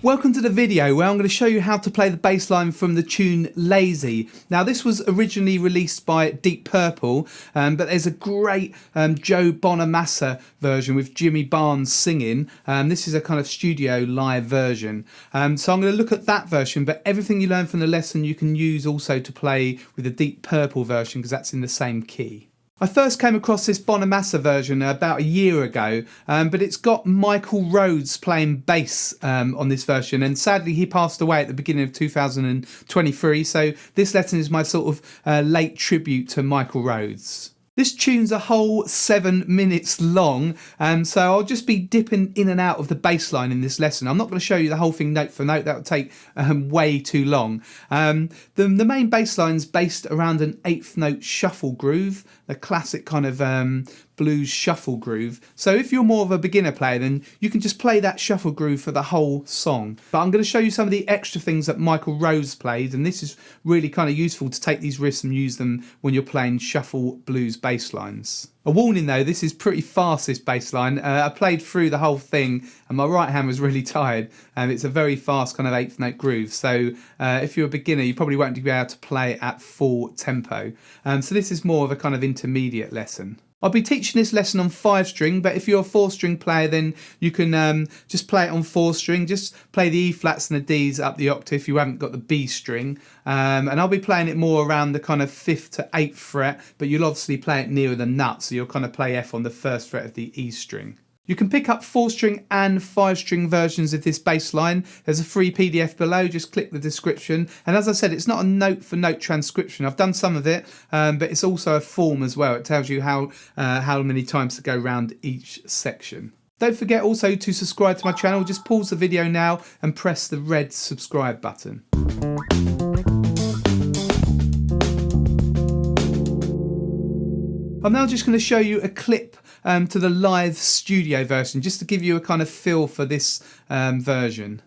Welcome to the video where I'm going to show you how to play the bass line from the tune Lazy. Now this was originally released by Deep Purple, but there's a great Joe Bonamassa version with Jimmy Barnes singing. This is a kind of studio live version. So I'm going to look at that version, but everything you learn from the lesson you can use also to play with the Deep Purple version because that's in the same key. I first came across this Bonamassa version about a year ago, but it's got Michael Rhodes playing bass on this version, and sadly he passed away at the beginning of 2023, so this lesson is my sort of late tribute to Michael Rhodes. This tune's a whole 7 minutes long, so I'll just be dipping in and out of the bass line in this lesson. I'm not going to show you the whole thing note for note, that would take way too long. The main bass line's based around an 8th note shuffle groove, the classic kind of blues shuffle groove. So if you're more of a beginner player, then you can just play that shuffle groove for the whole song. But I'm going to show you some of the extra things that Michael Rhodes played, and this is really kind of useful to take these riffs and use them when you're playing shuffle blues bass lines. A warning though, this is pretty fast, this bass line. I played through the whole thing and my right hand was really tired, and it's a very fast kind of 8th note groove, so if you're a beginner you probably won't be able to play it at full tempo. So this is more of a kind of intermediate lesson. I'll be teaching this lesson on 5-string, but if you're a 4-string player then you can just play it on 4-string. Just play the E flats and the Ds up the octave if you haven't got the B string. And I'll be playing it more around the kind of 5th to 8th fret, but you'll obviously play it nearer the nut, so you'll kind of play F on the 1st fret of the E string. You can pick up 4-string and 5-string versions of this bass line. There's a free PDF below, just click the description. And as I said, it's not a note for note transcription. I've done some of it, but it's also a form as well. It tells you how many times to go around each section. Don't forget also to subscribe to my channel. Just pause the video now and press the red subscribe button. I'm now just going to show you a clip to the live studio version, just to give you a kind of feel for this version.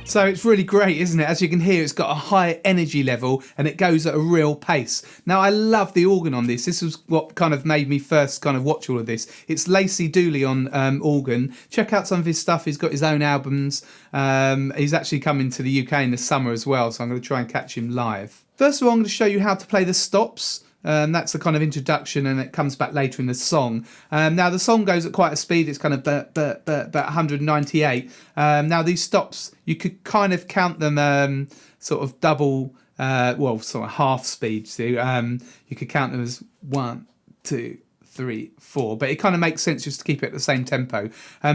So it's really great, isn't it? As you can hear, it's got a high energy level and it goes at a real pace. Now, I love the organ on this. This was what kind of made me first kind of watch all of this. It's Lacey Dooley on organ. Check out some of his stuff. He's got his own albums. He's actually coming to the UK in the summer as well, so I'm going to try and catch him live. First of all, I'm going to show you how to play the stops. That's the kind of introduction, and it comes back later in the song. Now the song goes at quite a speed. It's kind of about 198. Now these stops, you could kind of count them sort of double, well, sort of half speed. So you could count them as 1, 2, 3, 4, but it kind of makes sense just to keep it at the same tempo.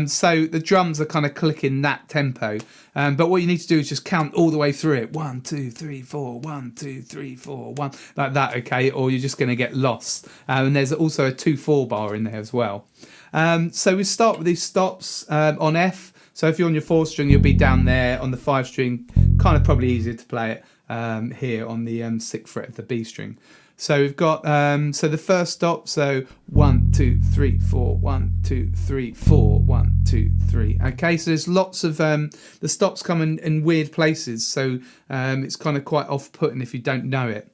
So the drums are kind of clicking that tempo, but what you need to do is just count all the way through it. 1, 2, 3, 4, 1, 2, 3, 4, 1, like that, okay? Or you're just going to get lost. And there's also a 2/4 bar in there as well. So we start with these stops on F. So if you're on your 4-string, you'll be down there. On the 5-string, kind of probably easier to play it here on the 6th fret of the B string. So we've got so the first stop, so 1, 2, 3, 4, 1, 2, 3, 4, 1, 2, 3. Okay, so there's lots of the stops come in weird places, so it's kind of quite off-putting if you don't know it.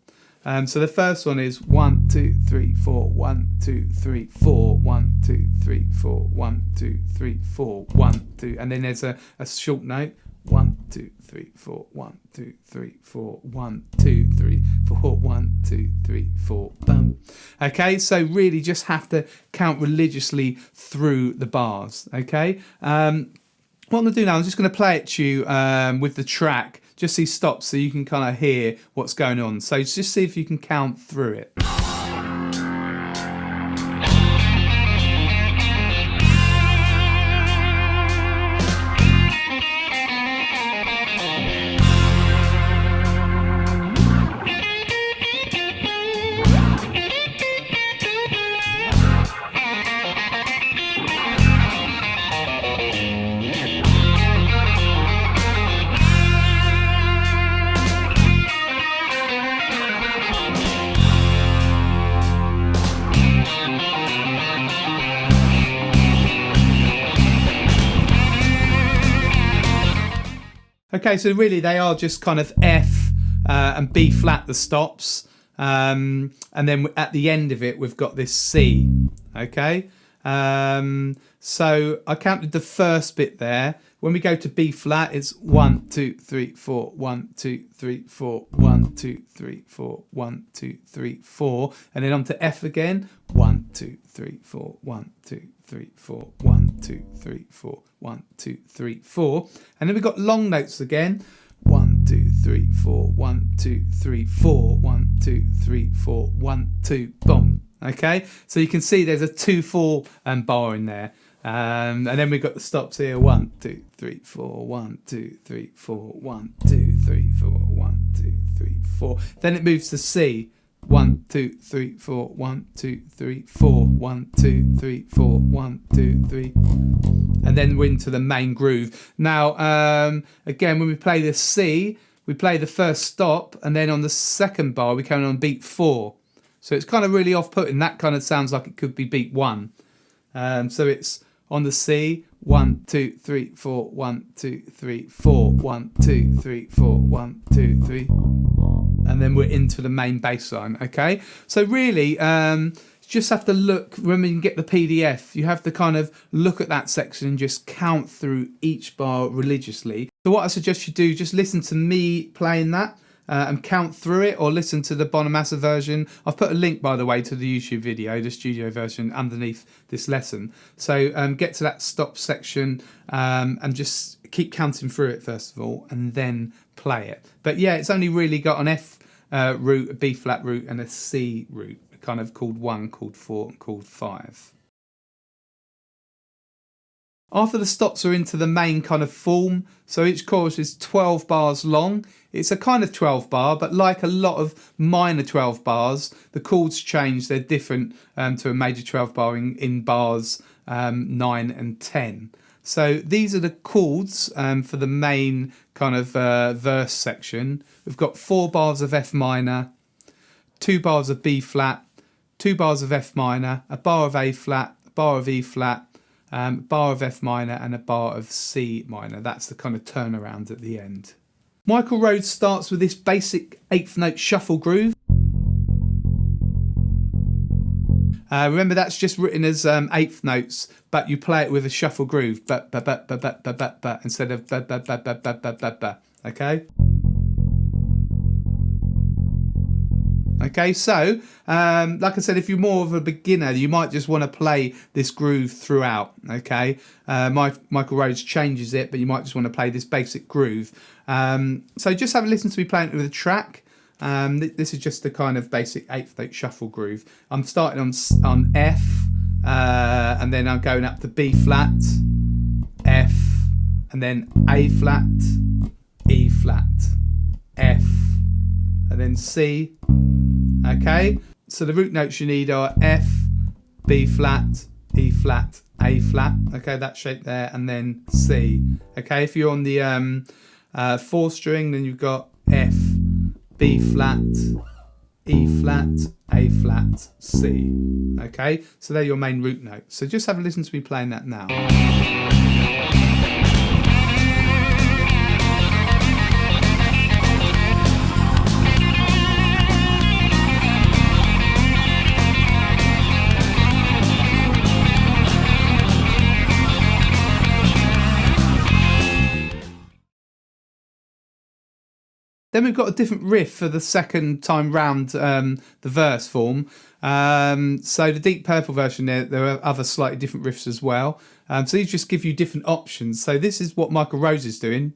So the first one is 1, 2, 3, 4, 1, 2, 3, 4, 1, 2, 3, 4, 1, 2, 3, 4, 1, 2, and then there's a short note. 1, 2, 3, 4, 1, 2, 3, 4, 1, 2, 3, 4, 1, 2, 3, 4, boom. Okay, so really just have to count religiously through the bars. Okay, what I'm going to do now, I'm just going to play it to you with the track, just these stops so you can kind of hear what's going on. So just see if you can count through it. Okay, so really they are just kind of F and B flat, the stops. And then at the end of it, we've got this C. Okay, so I counted the first bit there. When we go to B flat, it's 1, 2, 3, 4, 1, 2, 3, 4, 1, 2, 3, 4, 1, 2, 3, 4. And then on to F again. 1, 2, 3, 4, 1, 2, 3, 4, 1, 2, 3, 4, 1, 2, 3, 4. And then we've got long notes again. 1, 2, 3, 4, 1, 2, 3, 4, 1, 2, 3, 4, 1, 2, boom. Okay, so you can see there's a 2/4 bar in there. And then we've got the stops here. 1, 2, 3, 4, 1, 2, 3, 4, 1, 2, 3, 4, 1, 2, 3, 4. Then it moves to C. 1, 2, 3, 4, 1, 2, 3, 4, 1, 2, 3, 4, 1, 2, 3. And then we're into the main groove. Now, again, when we play the C, we play the first stop, and then on the second bar, we come on beat 4. So it's kind of really off-putting. That kind of sounds like it could be beat 1. So it's on the C, 1, 2, 3, 4, 1, 2, 3, 4, 1, 2, 3, 4, 1, 2, 3. And then we're into the main bass line, okay? So really, you just have to look, when you get the PDF, you have to kind of look at that section and just count through each bar religiously. So what I suggest you do, just listen to me playing that and count through it, or listen to the Bonamassa version. I've put a link, by the way, to the YouTube video, the studio version, underneath this lesson. So get to that stop section and just keep counting through it first of all, and then play it. But yeah, it's only really got an F root, a B flat root, and a C root, kind of chord 1, chord 4, and chord 5. After the stops are into the main kind of form, so each chorus is 12 bars long. It's a kind of 12 bar, but like a lot of minor 12 bars, the chords change. They're different to a major 12 bar in bars 9 and 10. So these are the chords for the main kind of verse section. We've got 4 bars of F minor, 2 bars of B flat, 2 bars of F minor, a bar of A flat, a bar of E flat, a bar of F minor, and a bar of C minor. That's the kind of turnaround at the end. Michael Rhodes starts with this basic 8th note shuffle groove. Remember, that's just written as 8th notes, but you play it with a shuffle groove, but instead of okay? Okay, so like I said, if you're more of a beginner, you might just want to play this groove throughout. Okay, Michael Rhodes changes it, but you might just want to play this basic groove. So just have a listen to me playing it with a track. This is just the kind of basic 8th note shuffle groove. I'm starting on F, and then I'm going up to B flat, F, and then A flat, E flat, F, and then C. Okay, so the root notes you need are F, B flat, E flat, A flat. Okay, that shape there, and then C. Okay, if you're on the 4th string, then you've got F, B flat, E flat, A flat, C. Okay, so they're your main root notes. So just have a listen to me playing that now. Then we've got a different riff for the second time round, the verse form. So the Deep Purple version, there are other slightly different riffs as well. So these just give you different options. So this is what Michael Rhodes is doing.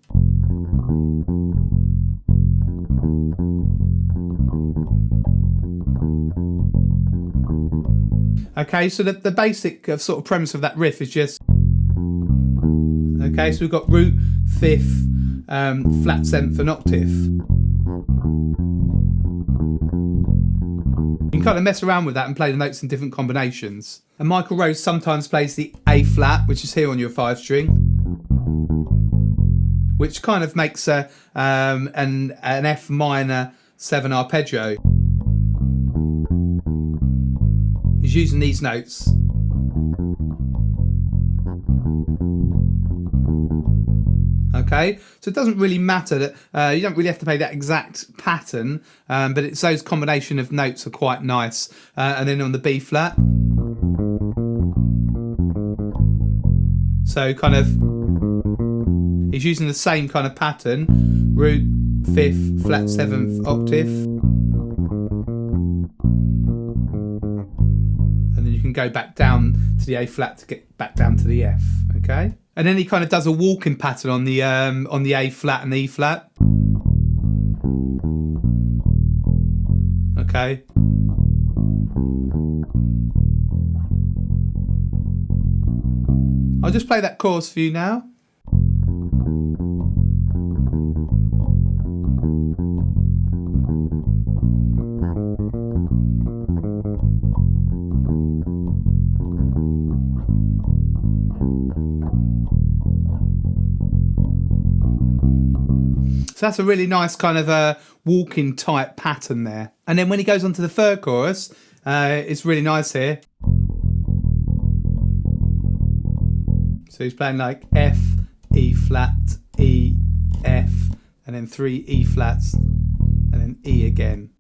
Okay, so the basic sort of premise of that riff is just, okay, so we've got root, fifth, flat seventh and octave. You can kind of mess around with that and play the notes in different combinations. And Michael Rose sometimes plays the A flat, which is here on your 5 string, which kind of makes an F minor 7 arpeggio. He's using these notes. Okay, so it doesn't really matter that you don't really have to play that exact pattern, but it's those combination of notes are quite nice. And then on the B flat, so kind of he's using the same kind of pattern: root, fifth, flat seventh, octave, and then you can go back down to the A flat to get back down to the F. Okay. And then he kind of does a walking pattern on the A flat and the E flat. Okay. I'll just play that chorus for you now. So that's a really nice kind of a walking type pattern there. And then when he goes on to the third chorus, it's really nice here. So he's playing like F, E flat, E, F, and then 3 E flats, and then E again.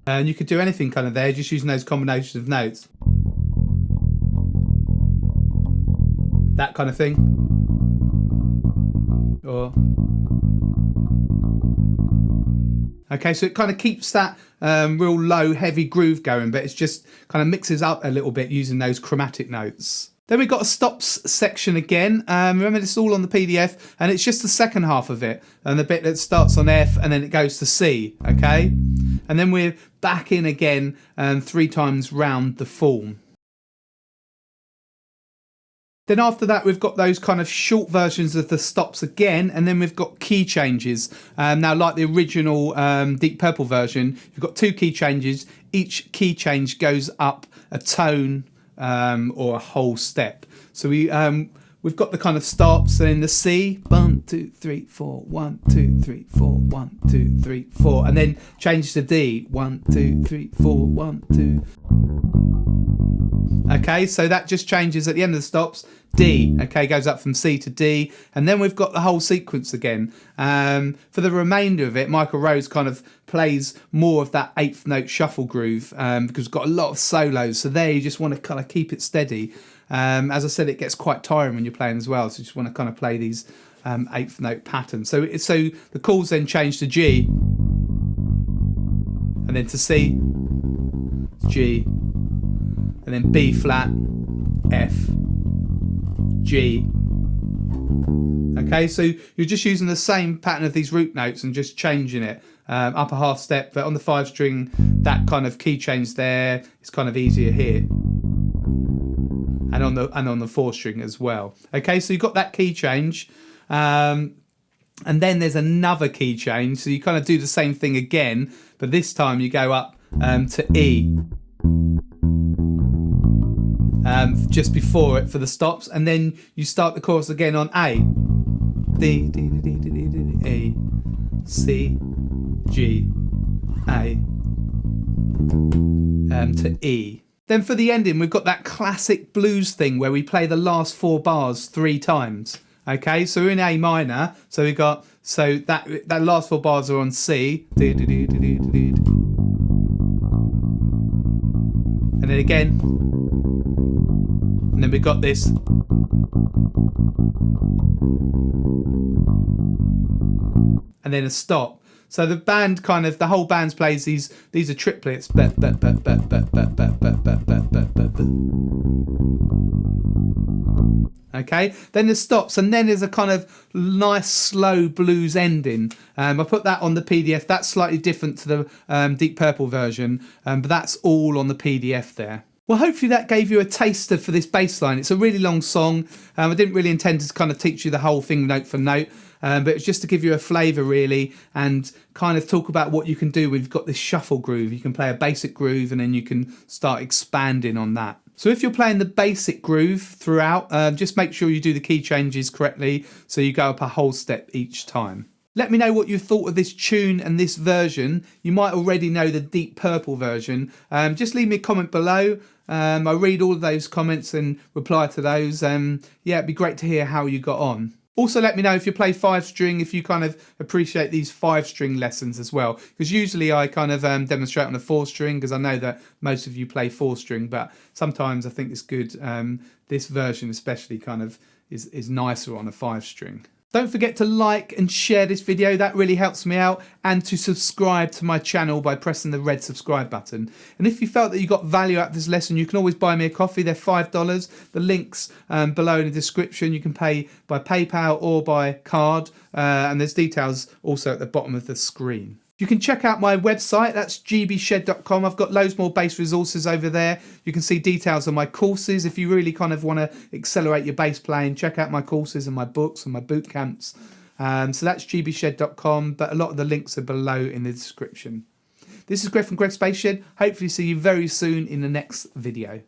And you could do anything kind of there, just using those combinations of notes. That kind of thing. Or okay, so it kind of keeps that real low heavy groove going, but it's just kind of mixes up a little bit using those chromatic notes. Then we've got a stops section again. Remember, this is all on the PDF, and it's just the second half of it, and the bit that starts on F and then it goes to C. Okay, and then we're back in again 3 times round the form. Then after that, we've got those kind of short versions of the stops again, and then we've got key changes. Now, like the original Deep Purple version, you've got 2 key changes. Each key change goes up a tone or a whole step. So we've got the kind of stops, and in the C, 1, 2, 3, 4, 1, 2, 3, 4, 1, 2, 3, 4, and then change to D, 1, 2, 3, 4, 1, 2. Okay, so that just changes at the end of the stops. D, okay, goes up from C to D, and then we've got the whole sequence again. For the remainder of it, Michael Rose kind of plays more of that 8th note shuffle groove because we've got a lot of solos. So there, you just want to kind of keep it steady. As I said, it gets quite tiring when you're playing as well, so you just want to kind of play these 8th note patterns. So the chords then change to G, and then to C, G, and then B flat, F, G. Okay, so you're just using the same pattern of these root notes and just changing it up a half step. But on the 5 string, that kind of key change there is kind of easier here, and on the 4 string as well. Okay, so you've got that key change, and then there's another key change. So you kind of do the same thing again, but this time you go up to E. Just before it for the stops, and then you start the chorus again on A, D, D, D, D, D, D, D, A, C, G, A, to E. Then for the ending, we've got that classic blues thing where we play the last 4 bars 3 times. Okay, so we're in A minor, so we got that last 4 bars are on C, D, D, D, D, D, D, D, and then again. And then we've got this. And then a stop. So the band the whole band plays these are triplets. Okay, then there's stops, and then there's a kind of nice slow blues ending. I put that on the PDF. That's slightly different to the Deep Purple version, but that's all on the PDF there. Well, hopefully that gave you a taster for this bass line. It's a really long song. I didn't really intend to kind of teach you the whole thing note for note, but it's just to give you a flavour really, and kind of talk about what you can do. We've got this shuffle groove. You can play a basic groove and then you can start expanding on that. So if you're playing the basic groove throughout, just make sure you do the key changes correctly so you go up a whole step each time. Let me know what you thought of this tune and this version. You might already know the Deep Purple version. Just leave me a comment below. I read all of those comments and reply to those. Yeah, it'd be great to hear how you got on. Also, let me know if you play 5-string, if you kind of appreciate these 5-string lessons as well. Because usually I kind of demonstrate on a 4-string, because I know that most of you play 4-string, but sometimes I think it's good. This version especially kind of is nicer on a 5-string. Don't forget to like and share this video, that really helps me out, and to subscribe to my channel by pressing the red subscribe button. And if you felt that you got value out of this lesson, you can always buy me a coffee. They're $5. The link's below in the description. You can pay by PayPal or by card, and there's details also at the bottom of the screen. You can check out my website, that's gbshed.com. I've got loads more bass resources over there. You can see details on my courses. If you really kind of want to accelerate your bass playing, check out my courses and my books and my boot camps. So that's gbshed.com, but a lot of the links are below in the description. This is Greg from Greg's Bass Shed. Hopefully see you very soon in the next video.